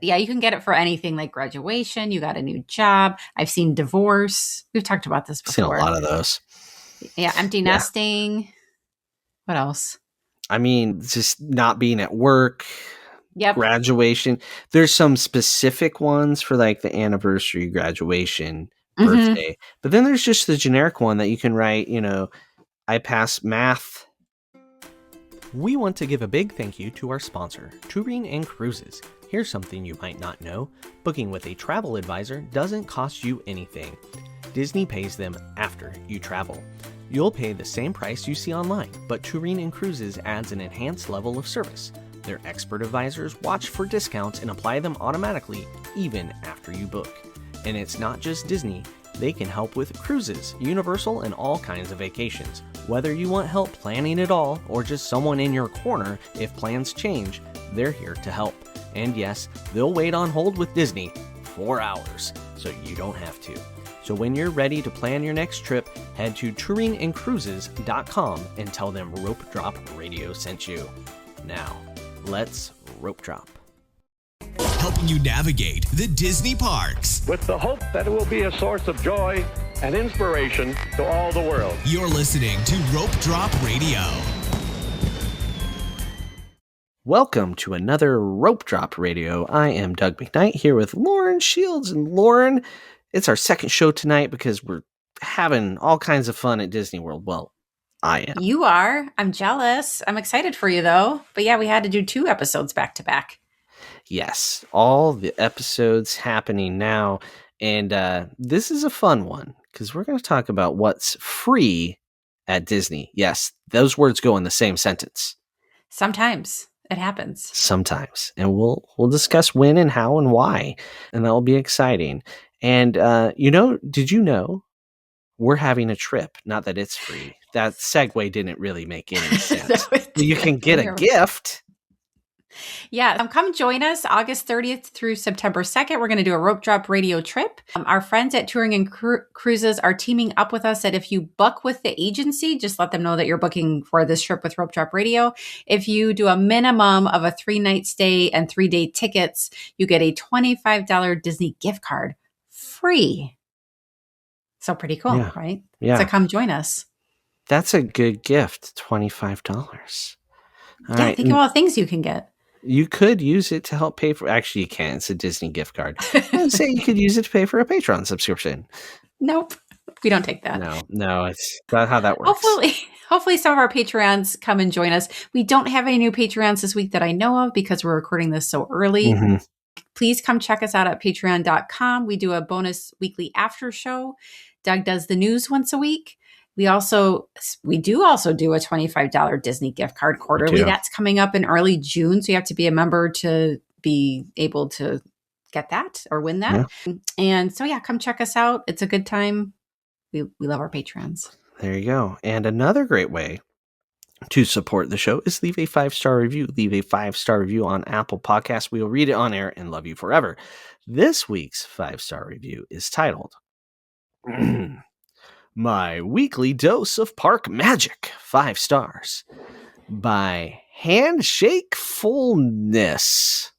Yeah, you can get it for anything like graduation. You got a new job. I've seen divorce. We've talked about this I've seen a before. lot of those. Yeah, empty Yeah. nesting. What else? I mean, just not being at work, Yep. graduation. There's some specific ones for like the anniversary, graduation, birthday. But then there's just the generic one that you can write, I pass math. We want to give a big thank you to our sponsor, Touring and Cruises. Here's something you might not know. Booking with a travel advisor doesn't cost you anything. Disney pays them after you travel. You'll pay the same price you see online, but Touring and Cruises adds an enhanced level of service. Their expert advisors watch for discounts and apply them automatically, even after you book. And it's not just Disney. They can help with cruises, Universal, and all kinds of vacations. Whether you want help planning it all or just someone in your corner if plans change, they're here to help. And yes, they'll wait on hold with Disney 4 hours, so you don't have to. So when you're ready to plan your next trip, head to touringandcruises.com and tell them Rope Drop Radio sent you. Now, let's rope drop. Helping you navigate the Disney parks. With the hope that it will be a source of joy and inspiration to all the world. You're listening to Rope Drop Radio. Welcome to another Rope Drop Radio. I am Doug McKnight here with Lauren Shields. And Lauren, it's our second show tonight because we're having all kinds of fun at Disney World. Well, I am. You are. I'm jealous. I'm excited for you, though. But yeah, we had to do 2 episodes back to back. Yes, all the episodes happening now. And this is a fun one because we're going to talk about what's free at Disney. Yes, those words go in the same sentence. Sometimes it happens. Sometimes. And we'll discuss when and how and why. And that will be exciting. And, did you know we're having a trip? Not that it's free. That segue didn't really make any sense. You can get a gift. Yeah, come join us August 30th through September 2nd. We're going to do a Rope Drop Radio trip. Our friends at Touring and Cruises are teaming up with us that if you book with the agency, just let them know that you're booking for this trip with Rope Drop Radio. If you do a minimum of a 3-night stay and 3-day tickets, you get a $25 Disney gift card free. So pretty cool, right? Yeah. So come join us. That's a good gift, $25. All right. Think of all the things you can get. You could use it to help pay for... Actually, you can't. It's a Disney gift card. I'd say you could use it to pay for a Patreon subscription. Nope. We don't take that. No, it's not how that works. Hopefully some of our Patreons come and join us. We don't have any new Patreons this week that I know of because we're recording this so early. Mm-hmm. Please come check us out at patreon.com. We do a bonus weekly after show. Doug does the news once a week. We do also do a $25 Disney gift card quarterly. That's coming up in early June. So you have to be a member to be able to get that or win that. Yeah. And so, come check us out. It's a good time. We love our patrons. There you go. And another great way to support the show is leave a 5-star review. Leave a 5-star review on Apple Podcasts. We will read it on air and love you forever. This week's 5-star review is titled My Weekly Dose of Park Magic, 5 stars, by Handshakefulness.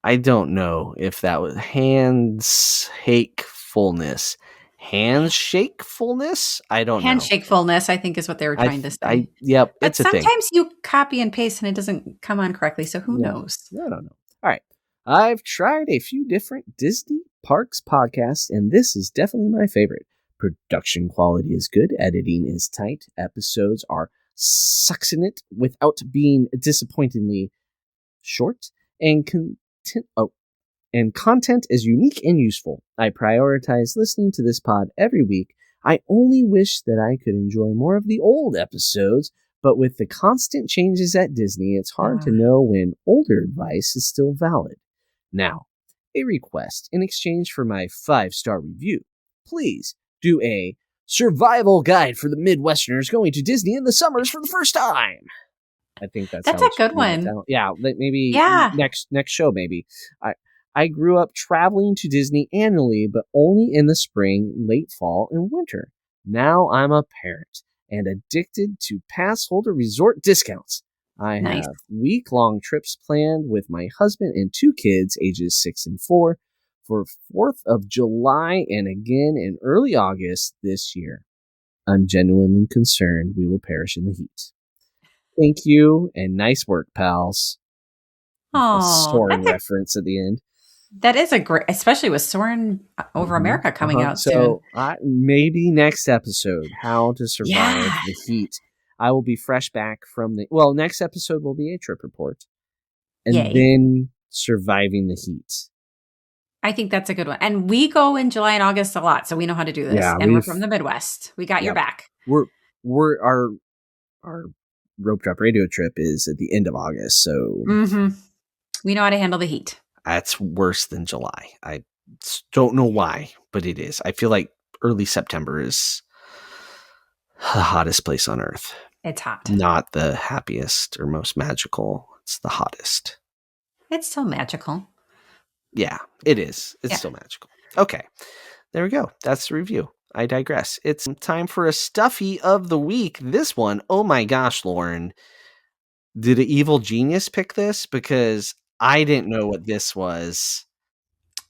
I don't know if that was Handshakefulness. Handshakefulness? I don't know. Handshakefulness, I think, is what they were trying to say. Yep, but it's a thing. Sometimes you copy and paste and it doesn't come on correctly, so who knows? I don't know. All right. I've tried a few different Disney Parks podcasts, and this is definitely my favorite. Production quality is good, editing is tight, episodes are succinct without being disappointingly short, and content is unique and useful. I prioritize listening to this pod every week. I only wish that I could enjoy more of the old episodes, but with the constant changes at Disney, it's hard to know when older advice is still valid. Now, a request in exchange for my 5-star review. Please do a survival guide for the Midwesterners going to Disney in the summers for the first time. I think that's a good one. Yeah, maybe next show, maybe. I grew up traveling to Disney annually, but only in the spring, late fall, and winter. Now I'm a parent and addicted to pass holder resort discounts. I Nice. have week-long trips planned with my husband and 2 kids, ages 6 and 4, for 4th of July and again in early August this year. I'm genuinely concerned we will perish in the heat. Thank you, and nice work, pals. A Soaring reference at the end. That is a great, especially with Soaring Over America coming out soon. So maybe next episode, how to survive the heat. I will be fresh back from next episode will be a trip report. And then surviving the heat. I think that's a good one. And we go in July and August a lot, so we know how to do this. Yeah, and we're from the Midwest. We got your back. Our Rope Drop Radio trip is at the end of August, so we know how to handle the heat. That's worse than July. I don't know why, but it is. I feel like early September is the hottest place on earth. It's hot. Not the happiest or most magical. It's the hottest. It's still magical. Yeah, it is. It's still magical. Okay. There we go. That's the review. I digress. It's time for a stuffy of the week. This one, oh my gosh, Lauren. Did an evil genius pick this? Because I didn't know what this was.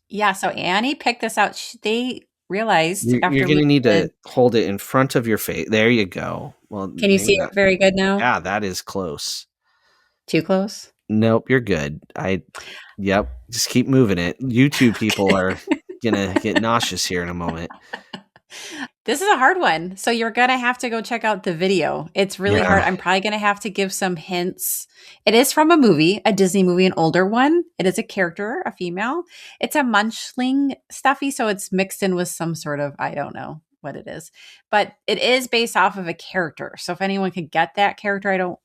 Yeah, so Annie picked this out. They realized you're going to need to hold it in front of your face. There you go. Well, can you see it very good now? Yeah, that is close. Too close? Nope, you're good. Yep. Just keep moving it. YouTube people are going to get nauseous here in a moment. This is a hard one. So you're going to have to go check out the video. It's really hard. I'm probably going to have to give some hints. It is from a movie, a Disney movie, an older one. It is a character, a female. It's a munchling stuffy, so it's mixed in with some sort of, I don't know what it is. But it is based off of a character. So if anyone could get that character, I don't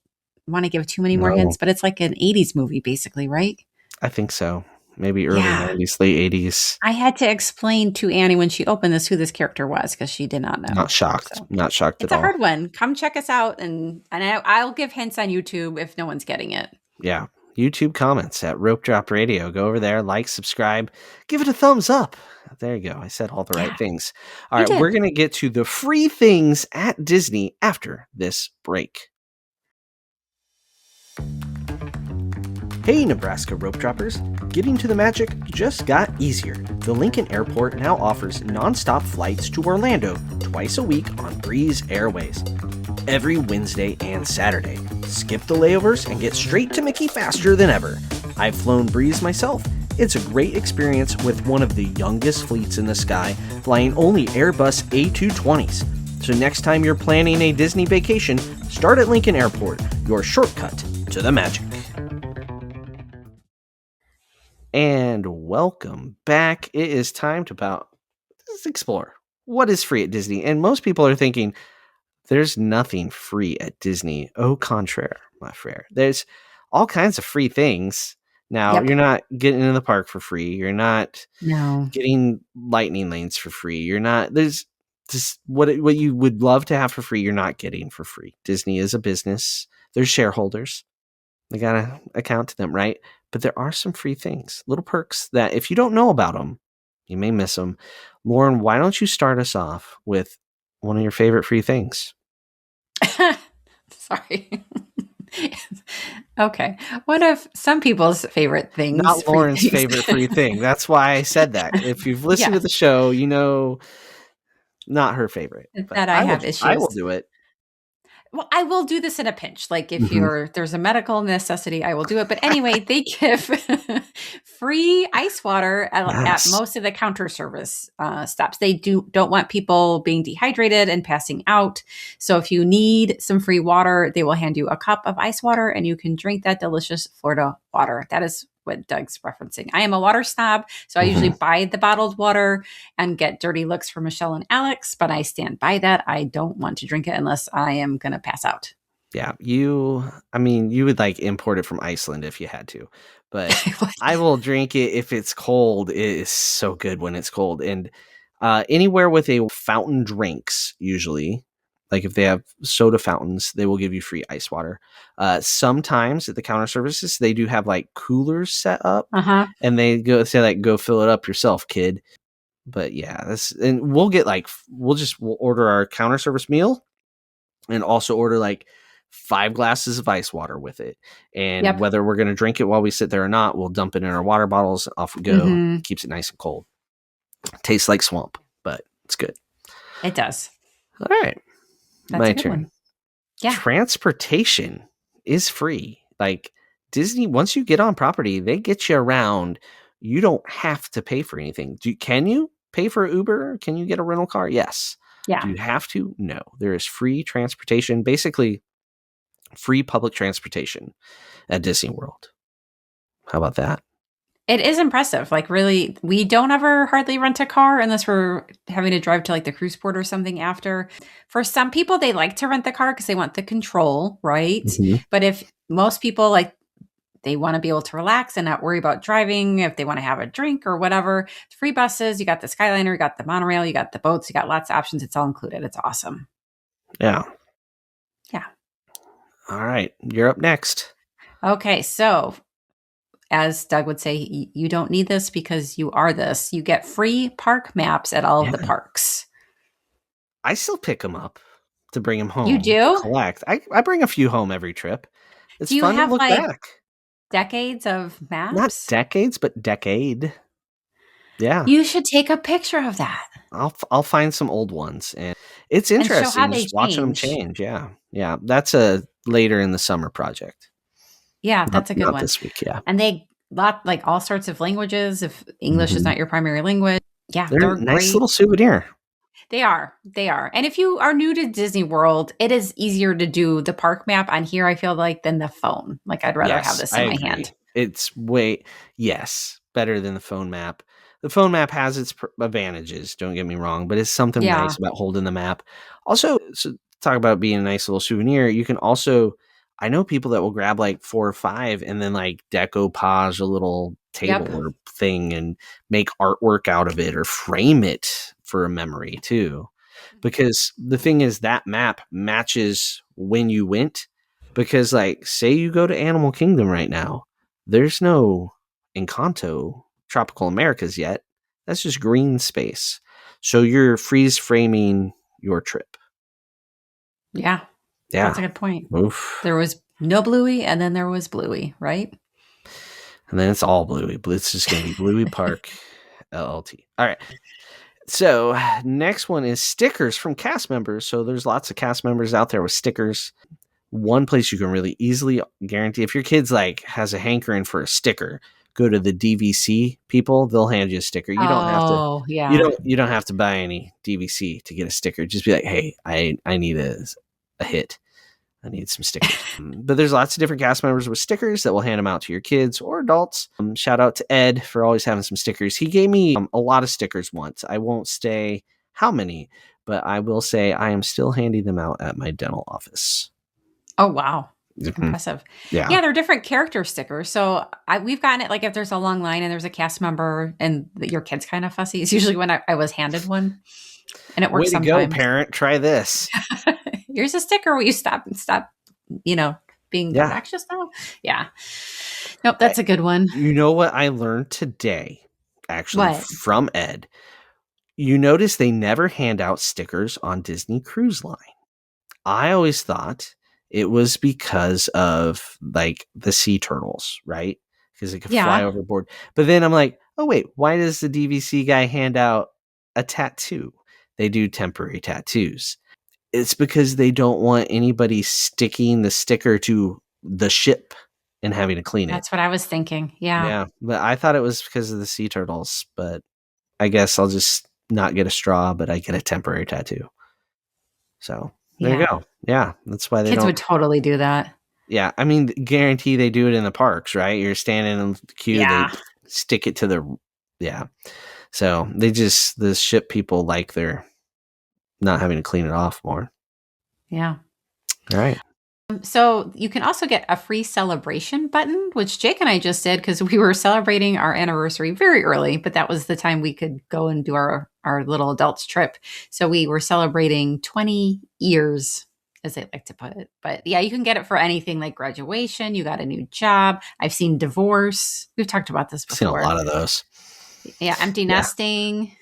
want to give too many more hints, but it's like an 80s movie, basically, right? I think so. Maybe early 90s, late 80s. I had to explain to Annie when she opened this who this character was because she did not know. Not shocked. So. Not shocked at all. It's a hard one. Come check us out, and I'll give hints on YouTube if no one's getting it. Yeah. YouTube comments at Rope Drop Radio. Go over there, like, subscribe, give it a thumbs up. There you go. I said all the right things. All right, we're going to get to the free things at Disney after this break. Hey, Nebraska rope droppers. Getting to the magic just got easier. The Lincoln Airport now offers nonstop flights to Orlando twice a week on Breeze Airways. Every Wednesday and Saturday. Skip the layovers and get straight to Mickey faster than ever. I've flown Breeze myself. It's a great experience with one of the youngest fleets in the sky, flying only Airbus A220s. So next time you're planning a Disney vacation, start at Lincoln Airport, your shortcut to the magic. And welcome back. It is time to let's explore what is free at Disney. And most people are thinking, there's nothing free at Disney. Au contraire, my frere. There's all kinds of free things. Now, you're not getting in the park for free. You're not getting lightning lanes for free. You're not, there's just what you would love to have for free, you're not getting for free. Disney is a business. There's shareholders. They got to account to them, right? But there are some free things, little perks that if you don't know about them, you may miss them. Lauren, why don't you start us off with one of your favorite free things? Sorry. Okay. One of some people's favorite things. Not Lauren's favorite free thing. That's why I said that. If you've listened to the show, you know, not her favorite. That I have issues. I will do it. Well, I will do this in a pinch. Like if there's a medical necessity, I will do it. But anyway, they give free ice water at most of the counter service stops. They don't want people being dehydrated and passing out. So if you need some free water, they will hand you a cup of ice water and you can drink that delicious Florida water. That is what Doug's referencing. I am a water snob, so I usually buy the bottled water and get dirty looks from Michelle and Alex, but I stand by that. I don't want to drink it unless I am going to pass out. Yeah, you would like import it from Iceland if you had to, but I will drink it if it's cold. It is so good when it's cold. And anywhere with a fountain drinks, usually, like if they have soda fountains, they will give you free ice water. Sometimes at the counter services, they do have like coolers set up and they say like, go fill it up yourself, kid. But yeah, and we'll get like, we'll order our counter service meal and also order like 5 glasses of ice water with it. And Yep. whether we're going to drink it while we sit there or not, we'll dump it in our water bottles. Off we go. Mhm. Keeps it nice and cold. Tastes like swamp, but it's good. It does. All right. That's My a good turn. one. Yeah. Transportation is free. Like Disney, once you get on property, they get you around. You don't have to pay for anything. Can you pay for Uber? Can you get a rental car? Yes. Yeah. Do you have to? No. There is free transportation, basically free public transportation at Disney World. How about that? It is impressive. Like, really, we don't ever hardly rent a car unless we're having to drive to like the cruise port or something after. For some people, they like to rent the car because they want the control, right? Mhm. But if most people like, they want to be able to relax and not worry about driving, if they want to have a drink or whatever, free buses, you got the Skyliner, you got the monorail, you got the boats, you got lots of options. It's all included. It's awesome. Yeah. Yeah. All right. You're up next. Okay. So, as Doug would say, you don't need this because you are this. You get free park maps at all of the parks. I still pick them up to bring them home. You do? To collect. I bring a few home every trip. It's Do you fun to have, look like, back. decades of maps? Not decades, but decade. Yeah. You should take a picture of that. I'll find some old ones, and it's And show interesting how they just watching them change. change. Yeah. That's a later in the summer project. Yeah, that's a good Not one. this week. Yeah. And they like all sorts of languages. If English is Mhm. not your primary language, yeah, They're they're a nice great. little souvenir. They are. And if you are new to Disney World, it is easier to do the park map on here, I feel like, than the phone. Like, I'd rather have this in my hand. It's better than the phone map. The phone map has its advantages, don't get me wrong, but it's something nice about holding the map. Also, so talk about being a nice little souvenir. You can also, I know people that will grab like 4 or 5 and then like decoupage a little table or thing and make artwork out of it or frame it for a memory too. Because the thing is that map matches when you went. Because like, say you go to Animal Kingdom right now, there's no Encanto Tropical Americas yet. That's just green space. So you're freeze framing your trip. Yeah. That's a good point. Oof. There was no Bluey, and then there was Bluey, right? And then it's all Bluey. It's just going to be Bluey Park LLT. All right. So next one is stickers from cast members. So there's lots of cast members out there with stickers. One place you can really easily guarantee, if your kid's like has a hankering for a sticker, go to the DVC people. They'll hand you a sticker. You don't have to. Yeah. You don't have to buy any DVC to get a sticker. Just be like, hey, I need a hit. I need some stickers. But there's lots of different cast members with stickers that will hand them out to your kids or adults. Shout out to Ed for always having some stickers. He gave me a lot of stickers once. I won't say how many, but I will say I am still handing them out at my dental office. Oh, wow. Mm-hmm. Impressive. Yeah, they're different character stickers. So we've gotten it like if there's a long line and there's a cast member and your kid's kind of fussy. It's usually when I was handed one, and it works. Way to sometimes. go, parent! Try this. Here's a sticker. Will you stop being obnoxious now? Yeah. Nope, that's a good one. You know what I learned today, actually, from Ed? You notice they never hand out stickers on Disney Cruise Line. I always thought it was because of like the sea turtles, right? Because it could fly overboard. But then I'm like, oh wait, why does the DVC guy hand out a tattoo? They do temporary tattoos. It's because they don't want anybody sticking the sticker to the ship and having to clean it. That's what I was thinking. Yeah. But I thought it was because of the sea turtles. But I guess I'll just not get a straw, but I get a temporary tattoo. So there you go. Yeah, that's why kids would totally do that. Yeah, I mean, guarantee they do it in the parks, right? You're standing in the queue, they stick it to the So the ship people like they're not having to clean it off more. Yeah. All right. So you can also get a free celebration button, which Jake and I just did because we were celebrating our anniversary very early, but that was the time we could go and do our little adults trip. So we were celebrating 20 years, as they like to put it. But yeah, you can get it for anything like graduation. You got a new job. I've seen divorce. We've talked about this before. I've seen a lot of those. Yeah. Empty nesting.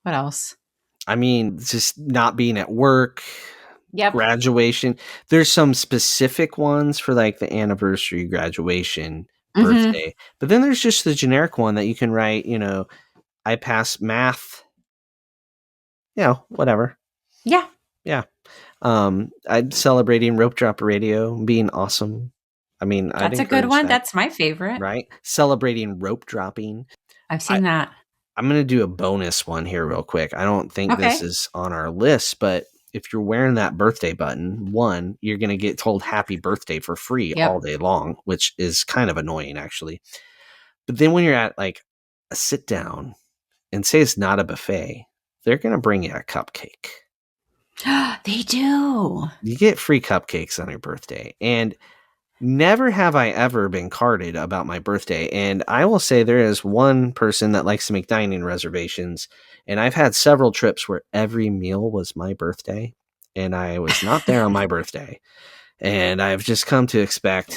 What else? I mean, just not being at work, Yep. graduation. There's some specific ones for like the anniversary, graduation, birthday, but then there's just the generic one that you can write, I pass math, whatever. Yeah. Yeah. I'm celebrating rope drop radio being awesome. I mean, I'd That's a good encourage one. that, That's my favorite. right? Celebrating rope dropping. I've seen that. I'm going to do a bonus one here real quick. I don't think Okay. this is on our list, but if you're wearing that birthday button, one, you're going to get told happy birthday for free all day long, which is kind of annoying actually. But then when you're at like a sit down and say it's not a buffet, they're going to bring you a cupcake. They do. You get free cupcakes on your birthday. And never have I ever been carded about my birthday. And I will say there is one person that likes to make dining reservations. And I've had several trips where every meal was my birthday. And I was not there on my birthday. And I've just come to expect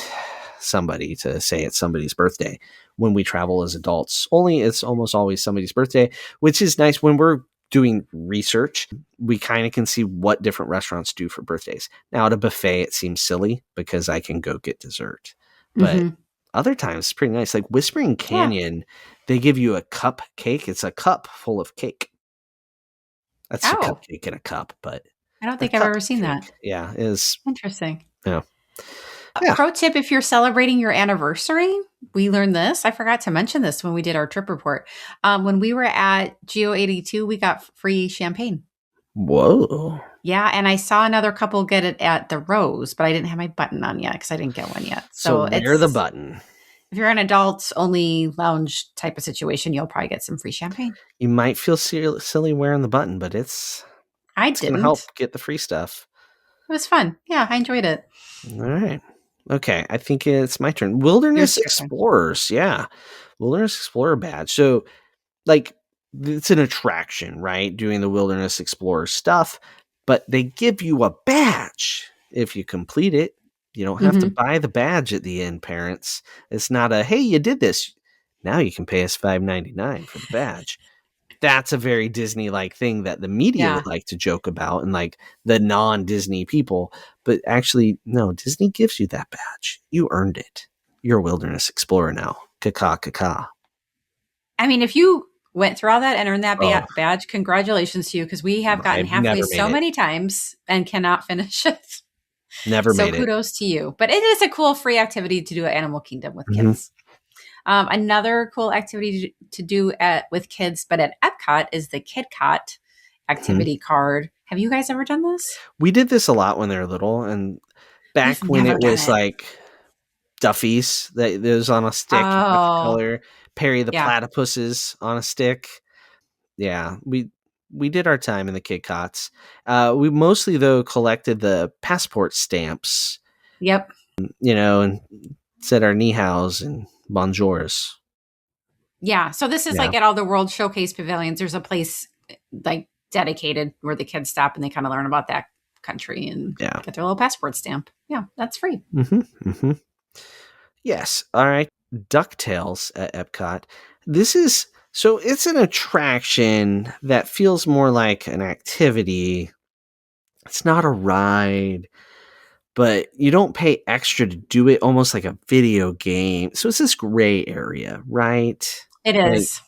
somebody to say it's somebody's birthday when we travel as adults. Only it's almost always somebody's birthday, which is nice when we're doing research. We kind of can see what different restaurants do for birthdays. Now at a buffet, it seems silly because I can go get dessert, but other times it's pretty nice. Like Whispering Canyon, they give you a cupcake. It's a cup full of cake. That's a cupcake in a cup, but I don't think I've ever seen that. Yeah, it is interesting. Yeah. Pro tip, if you're celebrating your anniversary, we learned this. I forgot to mention this when we did our trip report. When we were at Geo 82, we got free champagne. Whoa. Yeah, and I saw another couple get it at the Rose, but I didn't have my button on yet because I didn't get one yet. So wear the button. If you're an adults-only lounge type of situation, you'll probably get some free champagne. You might feel silly wearing the button, but it's going to help get the free stuff. It was fun. Yeah, I enjoyed it. All right. Okay, I think it's my turn. Wilderness Explorers. Yeah. Wilderness Explorer badge. So, like, it's an attraction, right? Doing the Wilderness Explorer stuff, but they give you a badge if you complete it. You don't have to buy the badge at the end, parents. It's not a, hey, you did this. Now you can pay us $5.99 for the badge. That's a very Disney-like thing that the media would like to joke about and like the non-Disney people. But actually, no, Disney gives you that badge. You earned it. You're a Wilderness Explorer now. Ka-ka. I mean, if you went through all that and earned that badge, congratulations to you, because we have gotten halfway so many times and cannot finish it. Never made it. So kudos to you. But it is a cool free activity to do at Animal Kingdom with kids. Another cool activity to do with kids, but at Epcot, is the Kidcot activity card. Have you guys ever done this? We did this a lot when they were little, and back when it was like Duffy's that was on a stick, color Perry the Platypuses on a stick. Yeah, we did our time in the Kidcots. We mostly though collected the passport stamps. Yep. And said our ni haos and bonjours. Yeah. So this is like at all the World Showcase pavilions. There's a place like dedicated where the kids stop and they kind of learn about that country and get their little passport stamp. Yeah, that's free. Yes. All right. DuckTales at Epcot. It's an attraction that feels more like an activity. It's not a ride, but you don't pay extra to do it, almost like a video game. So it's this gray area, right? It is.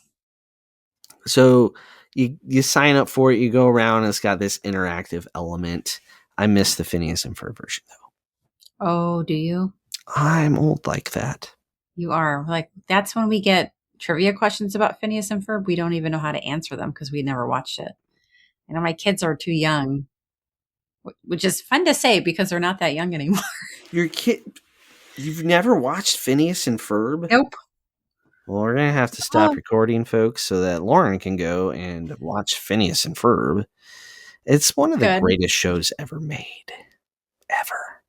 So you sign up for it, you go around, and it's got this interactive element. I miss the Phineas and Ferb version, though. Oh, do you? I'm old like that. You are. Like, that's when we get trivia questions about Phineas and Ferb. We don't even know how to answer them because we never watched it. My kids are too young, which is fun to say because they're not that young anymore. You've never watched Phineas and Ferb? Nope. Well, we're going to have to stop recording, folks, so that Lauren can go and watch Phineas and Ferb. It's one of the greatest shows ever made. Ever.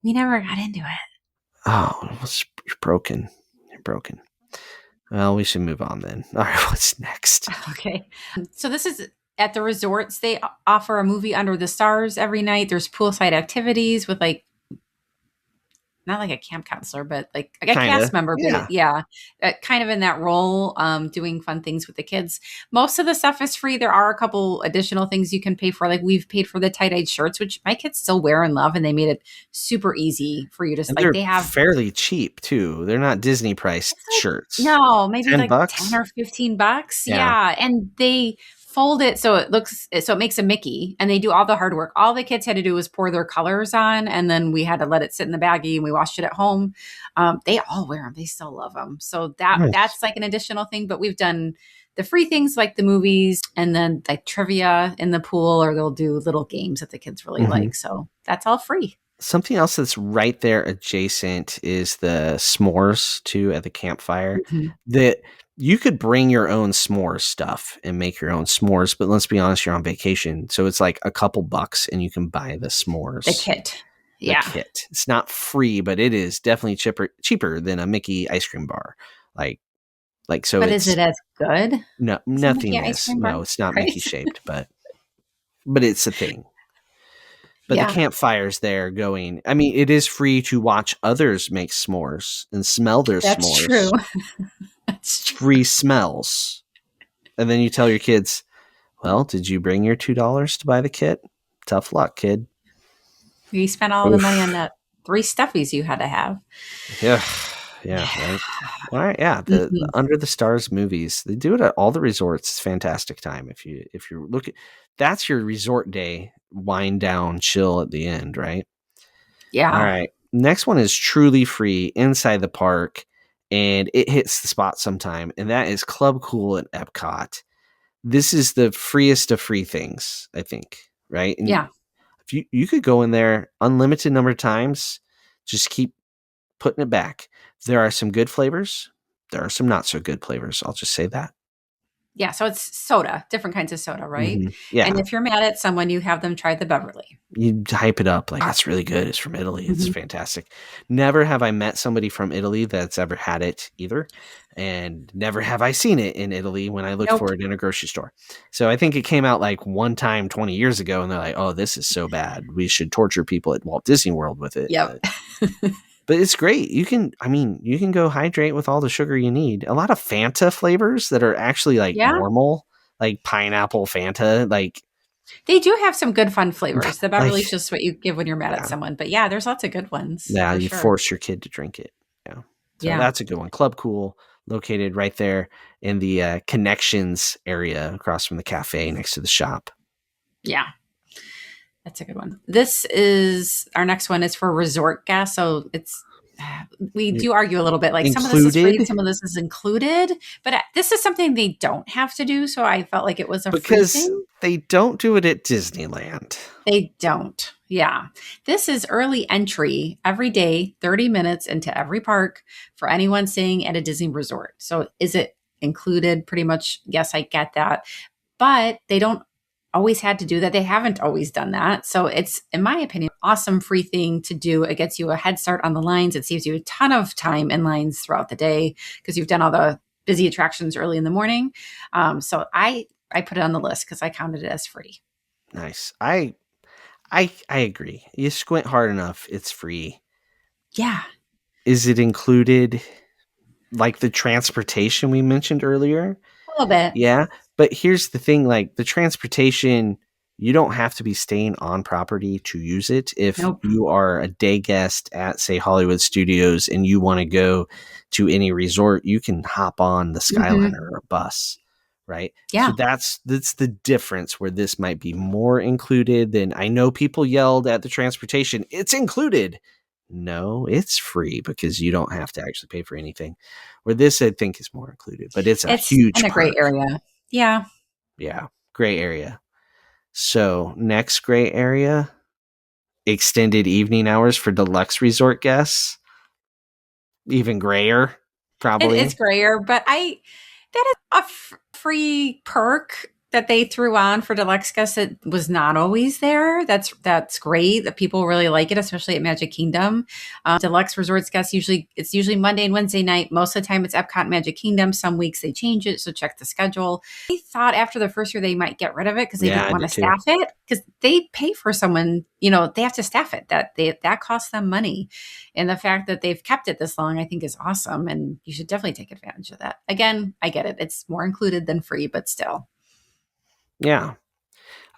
We never got into it. Oh, you're broken. You're broken. Well, we should move on then. All right, what's next? Okay. So this is at the resorts. They offer a movie under the stars every night. There's poolside activities with like not like a camp counselor, but like a Kinda, cast member, yeah. but yeah, kind of in that role, doing fun things with the kids. Most of the stuff is free. There are a couple additional things you can pay for. Like we've paid for the tie-dyed shirts, which my kids still wear and love, and they made it super easy for you to And like. they're They have fairly cheap too. They're not Disney priced shirts. no, maybe like $10? 10 or $15. Yeah. Yeah. And they fold it so it makes a Mickey, and they do all the hard work. All the kids had to do was pour their colors on, and then we had to let it sit in the baggie and we washed it at home. They all wear them. They still love them. So Nice. that's like an additional thing, but we've done the free things like the movies and then like trivia in the pool, or they'll do little games that the kids really like. So that's all free. Something else that's right there adjacent is the s'mores too at the campfire. That you could bring your own s'mores stuff and make your own s'mores, but let's be honest, you're on vacation, so it's like a couple bucks and you can buy the s'mores. The kit. The kit. It's not free, but it is definitely cheaper than a Mickey ice cream bar. Like so. But is it as good? No, nothing is. No, it's not Mickey shaped, but it's a thing. But the campfire's there going. I mean, it is free to watch others make s'mores and smell their s'mores. That's true. That's true. Free smells. And then you tell your kids, well, did you bring your $2 to buy the kit? Tough luck, kid. You spent all the money on that 3 stuffies you had to have. Yeah. Yeah. Right. All right. Yeah. The Under the Stars movies, they do it at all the resorts. It's a fantastic time. If you're looking, that's your resort day, wind down, chill at the end, right? Yeah. All right. Next one is truly free inside the park, and it hits the spot sometime, and that is Club Cool at EPCOT. This is the freest of free things, I think, right? And yeah. If you could go in there unlimited number of times, just keep putting it back. There are some good flavors. There are some not so good flavors. I'll just say that. Yeah. So it's soda, different kinds of soda, right? Yeah. And if you're mad at someone, you have them try the Beverly. You hype it up like, that's really good. It's from Italy. It's fantastic. Never have I met somebody from Italy that's ever had it either. And never have I seen it in Italy when I looked for it in a grocery store. So I think it came out like one time 20 years ago, and they're like, oh, this is so bad. We should torture people at Walt Disney World with it. Yep. But it's great. You can go hydrate with all the sugar you need. A lot of Fanta flavors that are actually like normal, like pineapple Fanta. Like they do have some good fun flavors. The Beverly's just what you give when you're mad at someone. But yeah, there's lots of good ones. Yeah, you force your kid to drink it. Yeah. So that's a good one. Club Cool, located right there in the Connections area across from the cafe next to the shop. Yeah. That's a good one. This is our next one is for resort guests. So we do argue a little bit like some of this is free, some of this is included, but this is something they don't have to do. So I felt like it was a free thing. They don't do it at Disneyland. They don't. Yeah. This is early entry every day, 30 minutes into every park for anyone staying at a Disney resort. So is it included? Pretty much. Yes, I get that. But they don't always had to do that. They haven't always done that. So it's, in my opinion, awesome free thing to do. It gets you a head start on the lines. It saves you a ton of time in lines throughout the day because you've done all the busy attractions early in the morning. So I put it on the list because I counted it as free. Nice. I agree. You squint hard enough, it's free. Yeah. Is it included like the transportation we mentioned earlier? A little bit. Yeah. But here's the thing, like the transportation, you don't have to be staying on property to use it. If you are a day guest at, say, Hollywood Studios and you want to go to any resort, you can hop on the Skyliner or a bus, right? Yeah. So that's the difference where this might be more included than, I know people yelled at the transportation, it's included. No, it's free because you don't have to actually pay for anything. Where this, I think, is more included, but it's huge in a great area. Yeah. Yeah. Gray area. So next gray area, extended evening hours for deluxe resort guests. Even grayer, probably. It's grayer, but that is a free perk that they threw on for deluxe guests that was not always there. That's great. That people really like it, especially at Magic Kingdom. Deluxe resorts guests it's usually Monday and Wednesday night. Most of the time it's Epcot and Magic Kingdom. Some weeks they change it, so check the schedule. I thought after the first year they might get rid of it because they didn't want to staff it, because they pay for someone, they have to staff it. That costs them money. And the fact that they've kept it this long, I think, is awesome. And you should definitely take advantage of that. Again, I get it. It's more included than free, but still. Yeah.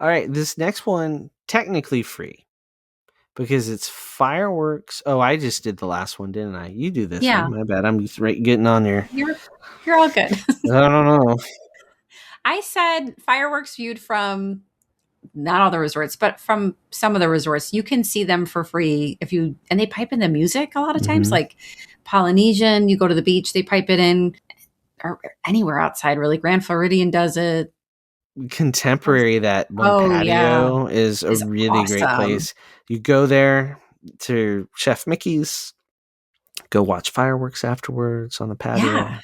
All right. This next one, technically free because it's fireworks. Oh, I just did the last one, didn't I? You do this one. My bad. I'm just getting on there. You're all good. I don't know. I said fireworks viewed from not all the resorts, but from some of the resorts. You can see them for free and they pipe in the music a lot of times, like Polynesian. You go to the beach, they pipe it in, or anywhere outside, really. Grand Floridian does it. Contemporary, that one patio is a really awesome. Great place. You go there to Chef Mickey's, go watch fireworks afterwards on the patio. Yeah.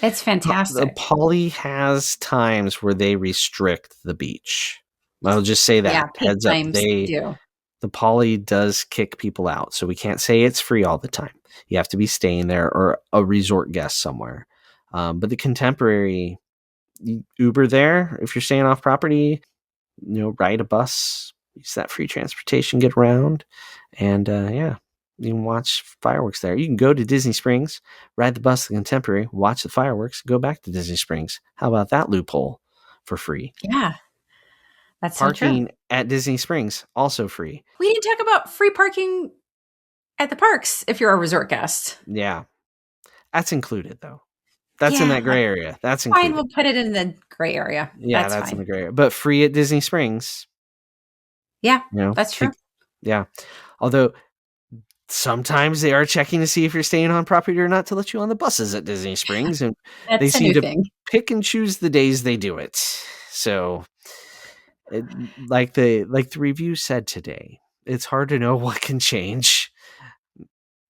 It's fantastic. Poly has times where they restrict the beach. I'll just say that. Heads up. The Poly does kick people out, so we can't say it's free all the time. You have to be staying there or a resort guest somewhere. But the Contemporary, Uber there if you're staying off property, ride a bus, use that free transportation, get around, and you can watch fireworks there. You can go to Disney Springs, ride the bus to the Contemporary, watch the fireworks, go back to Disney Springs. How about that loophole for free? Yeah, that's parking so true. At Disney Springs, also free. We didn't talk about free parking at the parks if you're a resort guest. Yeah, that's included though. That's in that gray area. That's included. Fine, we'll put it in the gray area. Yeah, that's in the gray area. But free at Disney Springs. Yeah, that's true. Yeah. Although sometimes they are checking to see if you're staying on property or not to let you on the buses at Disney Springs. And they seem to pick and choose the days they do it. So like the review said today, it's hard to know what can change.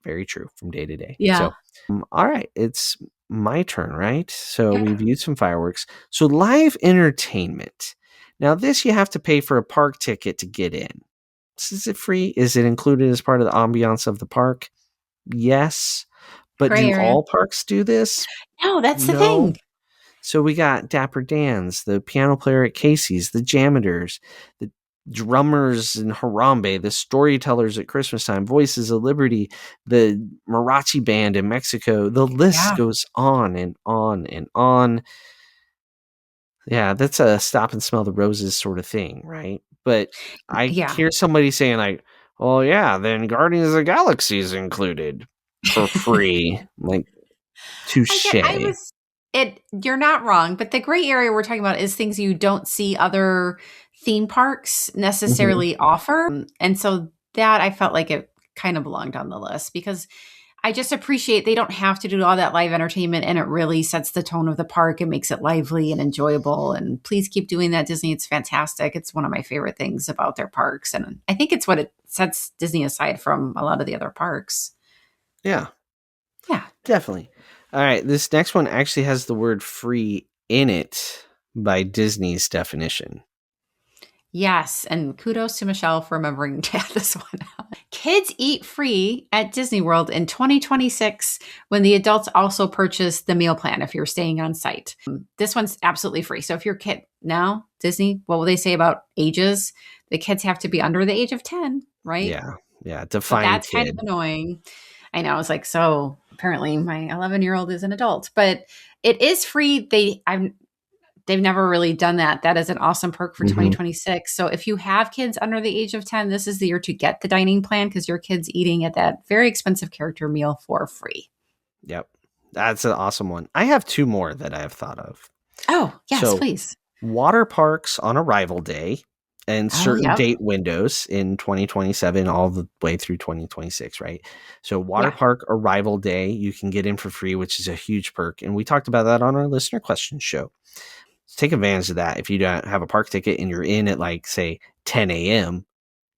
Very true from day to day. Yeah. So, all right. It's my turn, right? So we viewed some fireworks. So live entertainment. Now this you have to pay for a park ticket to get in. Is it free? Is it included as part of the ambiance of the park? Yes. But do all parks do this? No, that's the thing. So we got Dapper Dan's, the piano player at Casey's, the Jammers, the drummers in Harambe, the storytellers at Christmas time, Voices of Liberty, the mariachi band in Mexico. The list goes on and on and on. Yeah, that's a stop and smell the roses sort of thing, right? But I hear somebody saying like, "Oh yeah, then Guardians of the Galaxy is included for free." Like, touche. You're not wrong, but the gray area we're talking about is things you don't see other theme parks necessarily offer. And so that I felt like it kind of belonged on the list because I just appreciate they don't have to do all that live entertainment, and it really sets the tone of the park and makes it lively and enjoyable. And please keep doing that, Disney. It's fantastic. It's one of my favorite things about their parks. And I think it's what it sets Disney aside from a lot of the other parks. Yeah. Yeah. Definitely. All right. This next one actually has the word free in it by Disney's definition. Yes, and kudos to Michelle for remembering to add this one out. Kids eat free at Disney World in 2026 when the adults also purchase the meal plan if you're staying on site. This one's absolutely free. So if your kid now, Disney, what will they say about ages? The kids have to be under the age of 10, right? Yeah. Define that's kid. Kind of annoying. I know. It's like, so apparently my 11-year-old is an adult, but it is free. They've never really done that. That is an awesome perk for 2026. So if you have kids under the age of 10, this is the year to get the dining plan because your kid's eating at that very expensive character meal for free. Yep. That's an awesome one. I have two more that I have thought of. Oh, yes, please. Water parks on arrival day and certain date windows in 2027 all the way through 2026, right? So water park arrival day, you can get in for free, which is a huge perk. And we talked about that on our listener questions show. Take advantage of that. If you don't have a park ticket and you're in at like, say, 10 a.m.,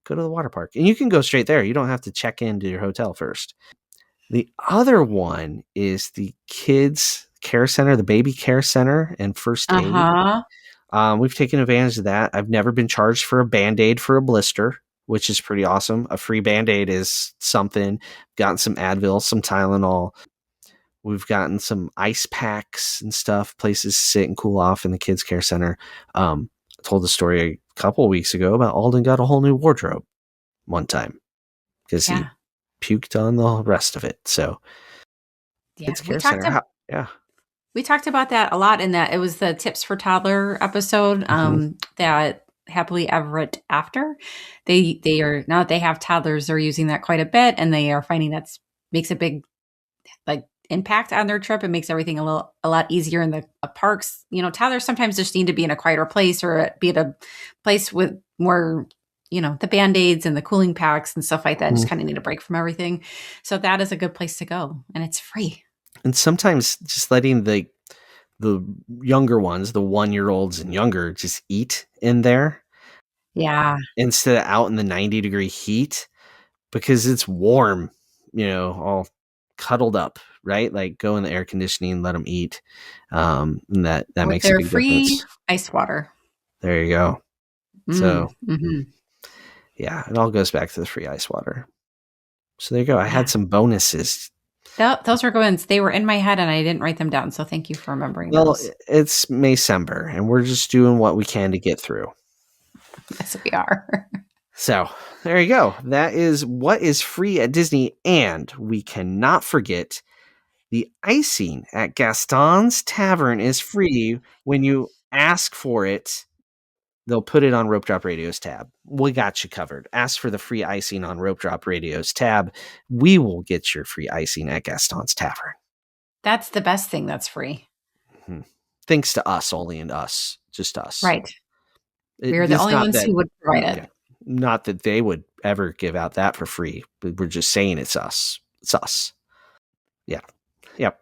go to the water park. And you can go straight there. You don't have to check into your hotel first. The other one is the kids care center, the baby care center and first aid. We've taken advantage of that. I've never been charged for a Band-Aid for a blister, which is pretty awesome. A free Band-Aid is something. Gotten some Advil, some Tylenol. We've gotten some ice packs and stuff, places to sit and cool off in the kids' care center. I told the story a couple of weeks ago about Alden got a whole new wardrobe one time because he puked on the rest of it. So, kids' care center. We talked about that a lot in that it was the tips for toddler episode that Happily Ever After. They are, now that they have toddlers, they're using that quite a bit, and they are finding that makes a big impact on their trip. It makes everything a lot easier in the parks. Toddlers sometimes just need to be in a quieter place or be at a place with more, the Band-Aids and the cooling packs and stuff like that. Just kind of need a break from everything. So that is a good place to go, and it's free. And sometimes just letting the younger ones, the 1-year-olds and younger, just eat in there. Yeah. Instead of out in the 90-degree heat, because it's warm, all cuddled up, right? Like go in the air conditioning, let them eat. And that makes a big free difference. Ice water. There you go. So yeah, it all goes back to the free ice water. So there you go. I had some bonuses. Those were good ones. They were in my head and I didn't write them down. So thank you for remembering those. It's Maycember and we're just doing what we can to get through. Yes, we are. So there you go. That is what is free at Disney. And we cannot forget the icing at Gaston's Tavern is free. When you ask for it, they'll put it on Rope Drop Radio's tab. We got you covered. Ask for the free icing on Rope Drop Radio's tab. We will get your free icing at Gaston's Tavern. That's the best thing that's free. Mm-hmm. Thanks to us, only and us. Just us. Right. We're the only ones who would provide it. Yeah, not that they would ever give out that for free. We're just saying it's us. It's us. Yeah. Yep.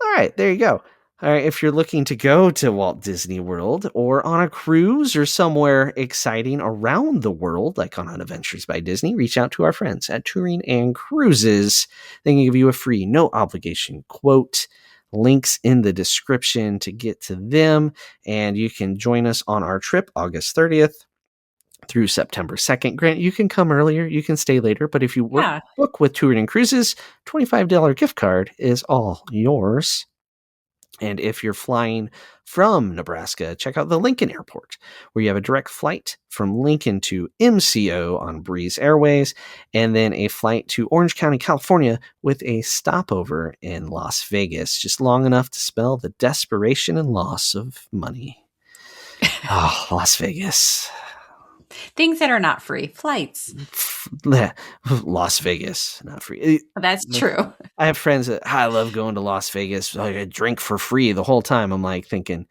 All right. There you go. All right, if you're looking to go to Walt Disney World or on a cruise or somewhere exciting around the world, like on Adventures by Disney, reach out to our friends at Touring and Cruises. They can give you a free, no obligation quote. Links in the description to get to them. And you can join us on our trip August 30th through September 2nd. Grant, you can come earlier, you can stay later, but if you book with Touring and Cruises, $25 gift card is all yours. And if you're flying from Nebraska, check out the Lincoln Airport, where you have a direct flight from Lincoln to MCO on Breeze Airways, and then a flight to Orange County, California, with a stopover in Las Vegas, just long enough to spell the desperation and loss of money. Oh, Las Vegas. Things that are not free. Flights. Las Vegas, not free. That's true. I have friends that I love going to Las Vegas. I drink for free the whole time. I'm like thinking,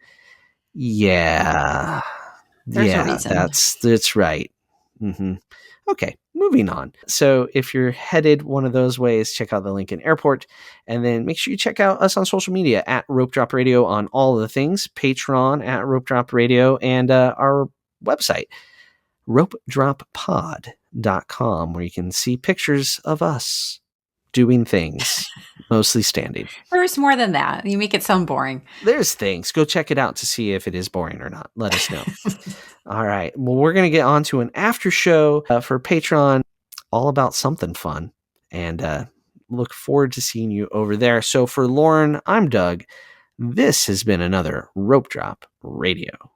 there's a reason. That's right. Mm-hmm. Okay, moving on. So if you're headed one of those ways, check out the Lincoln Airport, and then make sure you check out us on social media at Rope Drop Radio on all of the things, Patreon at Rope Drop Radio, and our website, ropedroppod.com, where you can see pictures of us doing things, mostly standing. There's more than that. You make it sound boring. There's things. Go check it out to see if it is boring or not. Let us know. All right. Well, we're going to get on to an after show for Patreon, all about something fun, and look forward to seeing you over there. So for Lauren, I'm Doug. This has been another Rope Drop Radio.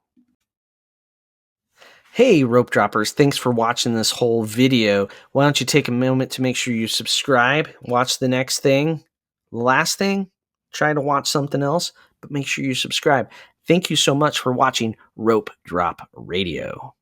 Hey, Rope Droppers, thanks for watching this whole video. Why don't you take a moment to make sure you subscribe, watch the next thing, the last thing, try to watch something else, but make sure you subscribe. Thank you so much for watching Rope Drop Radio.